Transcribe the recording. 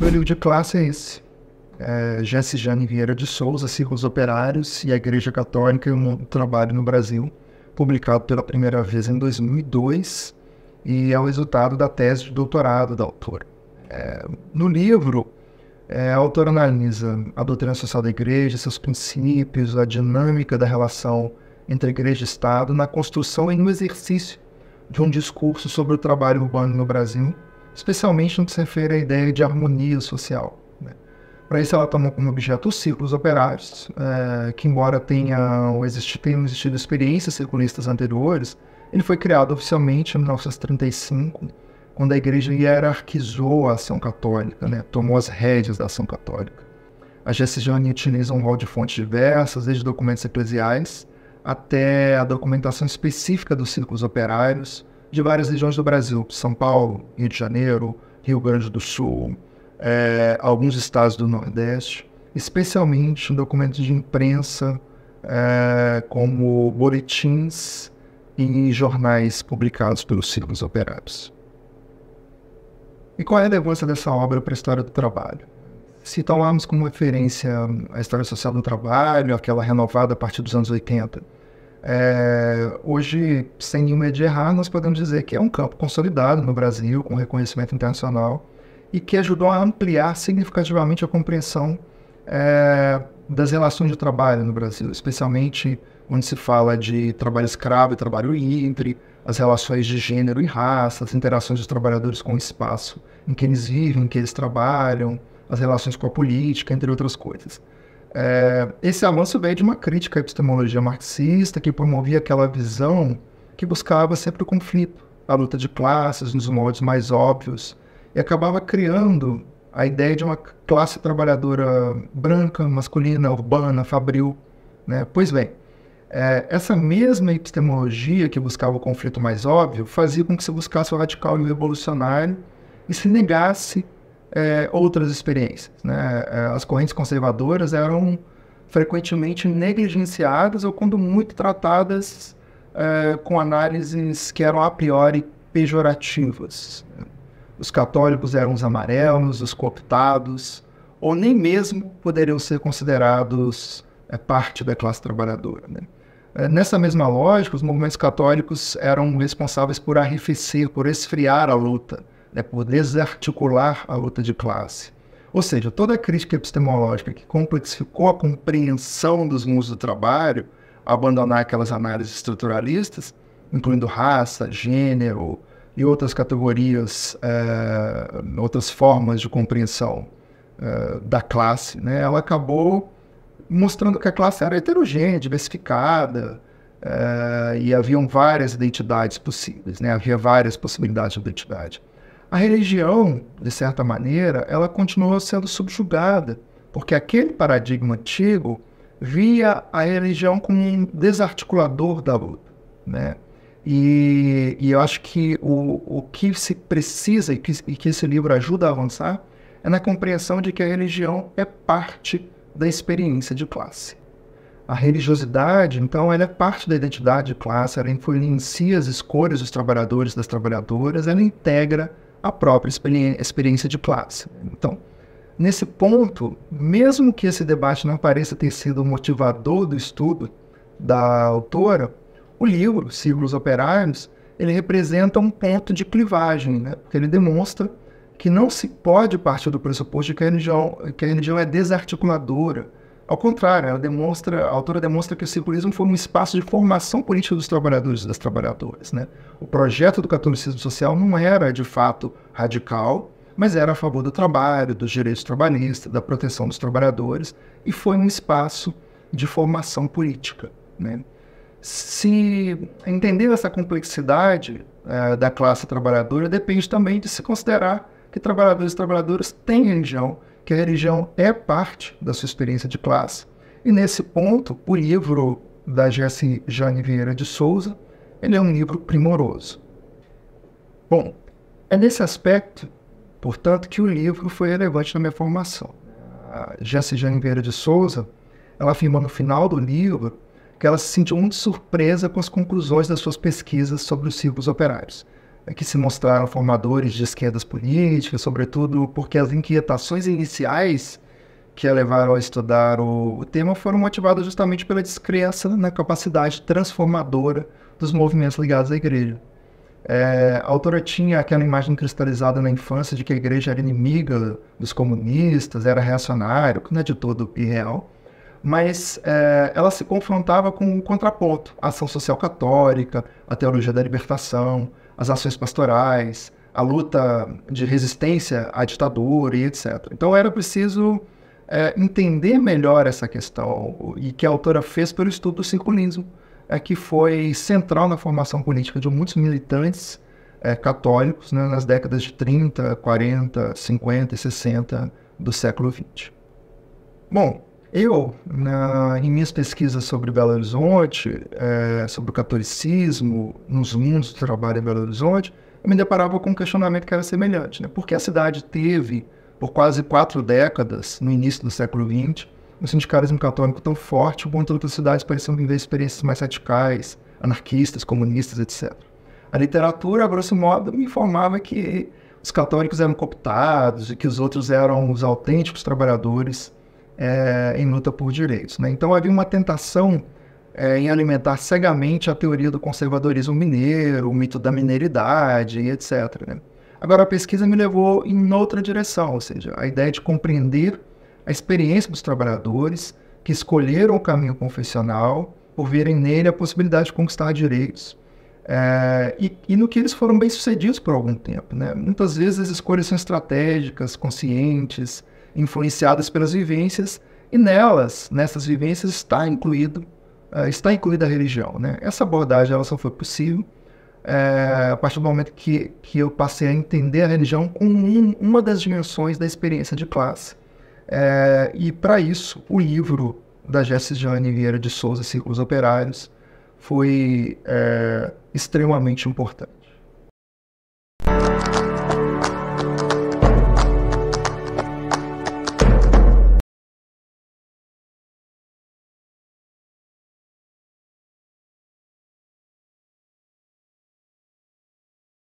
meu livro de classe é esse. Jesse Jane Vieira de Souza, Círculos Operários e a Igreja Católica e o Mundo do Trabalho no Brasil, publicado pela primeira vez em 2002, e é o resultado da tese de doutorado da autora. No livro, a autora analisa a doutrina social da Igreja, seus princípios, a dinâmica da relação entre Igreja e Estado na construção e no exercício de um discurso sobre o trabalho urbano no Brasil, especialmente no que se refere à ideia de harmonia social. Para isso, ela tomou como objeto os círculos operários, que, embora tenham existido experiências circulistas anteriores, ele foi criado oficialmente em 1935, quando a Igreja hierarquizou a ação católica, tomou as rédeas da ação católica. A Jesse Jane utiliza um rol de fontes diversas, desde documentos eclesiais até a documentação específica dos círculos operários de várias regiões do Brasil: São Paulo, Rio de Janeiro, Rio Grande do Sul, alguns estados do Nordeste, especialmente documentos de imprensa, como boletins e jornais publicados pelos círculos operários. E qual é a relevância dessa obra para a história do trabalho? Se tomarmos como referência a história social do trabalho, aquela renovada a partir dos anos 80, hoje, sem nenhum medo de errar, nós podemos dizer que é um campo consolidado no Brasil, com reconhecimento internacional, e que ajudou a ampliar significativamente a compreensão das relações de trabalho no Brasil, especialmente onde se fala de trabalho escravo e trabalho livre, as relações de gênero e raça, as interações dos trabalhadores com o espaço em que eles vivem, em que eles trabalham, as relações com a política, entre outras coisas. Esse avanço veio de uma crítica à epistemologia marxista, que promovia aquela visão que buscava sempre o conflito, a luta de classes nos moldes mais óbvios, e acabava criando a ideia de uma classe trabalhadora branca, masculina, urbana, fabril. Pois bem, essa mesma epistemologia que buscava o conflito mais óbvio fazia com que se buscasse o radical e o revolucionário e se negasse outras experiências. As correntes conservadoras eram frequentemente negligenciadas ou, quando muito, tratadas com análises que eram a priori pejorativas. Os católicos eram os amarelos, os cooptados, ou nem mesmo poderiam ser considerados parte da classe trabalhadora. Nessa mesma lógica, os movimentos católicos eram responsáveis por arrefecer, por esfriar a luta, por desarticular a luta de classe. Ou seja, toda a crítica epistemológica que complexificou a compreensão dos mundos do trabalho, abandonar aquelas análises estruturalistas, incluindo raça, gênero e outras categorias, outras formas de compreensão da classe, ela acabou mostrando que a classe era heterogênea, diversificada, e haviam várias identidades possíveis, havia várias possibilidades de identidade. A religião, de certa maneira, ela continuou sendo subjugada, porque aquele paradigma antigo via a religião como um desarticulador da luta. E eu acho que o que se precisa e que esse livro ajuda a avançar é na compreensão de que a religião é parte da experiência de classe. A religiosidade, então, ela é parte da identidade de classe, ela influencia as escolhas dos trabalhadores e das trabalhadoras, ela integra a própria experiência de classe. Então, nesse ponto, mesmo que esse debate não pareça ter sido o motivador do estudo da autora, o livro, Círculos Operários, ele representa um ponto de clivagem, porque ele demonstra que não se pode partir do pressuposto de que a religião é desarticuladora. Ao contrário, a autora demonstra que o circulismo foi um espaço de formação política dos trabalhadores e das trabalhadoras. O projeto do catolicismo social não era, de fato, radical, mas era a favor do trabalho, dos direitos trabalhistas, da proteção dos trabalhadores, e foi um espaço de formação política. Se entender essa complexidade da classe trabalhadora depende também de se considerar que trabalhadores e trabalhadoras têm religião, que a religião é parte da sua experiência de classe. E nesse ponto, o livro da Jesse Jane Vieira de Souza, ele é um livro primoroso. Bom, é nesse aspecto, portanto, que o livro foi relevante na minha formação. A Jesse Jane Vieira de Souza, ela afirma no final do livro que ela se sentiu muito surpresa com as conclusões das suas pesquisas sobre os círculos operários. que se mostraram formadores de esquerdas políticas, sobretudo porque as inquietações iniciais que a levaram a estudar o tema foram motivadas justamente pela descrença na capacidade transformadora dos movimentos ligados à igreja. A autora tinha aquela imagem cristalizada na infância de que a igreja era inimiga dos comunistas, era reacionária, que não é de todo irreal, mas ela se confrontava com o contraponto, a ação social católica, a teologia da libertação, as ações pastorais, a luta de resistência à ditadura e etc. Então era preciso entender melhor essa questão, e que a autora fez pelo estudo do circulismo, que foi central na formação política de muitos militantes católicos, né, nas décadas de 30, 40, 50 e 60 do século XX. Bom, em minhas pesquisas sobre Belo Horizonte, sobre o catolicismo, nos mundos do trabalho em Belo Horizonte, eu me deparava com um questionamento que era semelhante, né? Porque a cidade teve, por quase 4 décadas, no início do século XX, um sindicalismo católico tão forte, quanto outras cidades pareciam viver experiências mais radicais, anarquistas, comunistas, etc. A literatura, a grosso modo, me informava que os católicos eram cooptados e que os outros eram os autênticos trabalhadores em luta por direitos, né? Então havia uma tentação em alimentar cegamente a teoria do conservadorismo mineiro, o mito da mineiridade e etc., né? Agora, a pesquisa me levou em outra direção, ou seja, a ideia de compreender a experiência dos trabalhadores que escolheram o caminho confessional por verem nele a possibilidade de conquistar direitos, e no que eles foram bem-sucedidos por algum tempo, né? Muitas vezes as escolhas são estratégicas, conscientes, influenciadas pelas vivências, e nessas vivências, está incluída a religião, né? Essa abordagem ela só foi possível a partir do momento que eu passei a entender a religião como uma das dimensões da experiência de classe. E para isso, o livro da Jane Vieira de Souza, Círculos Operários, foi extremamente importante.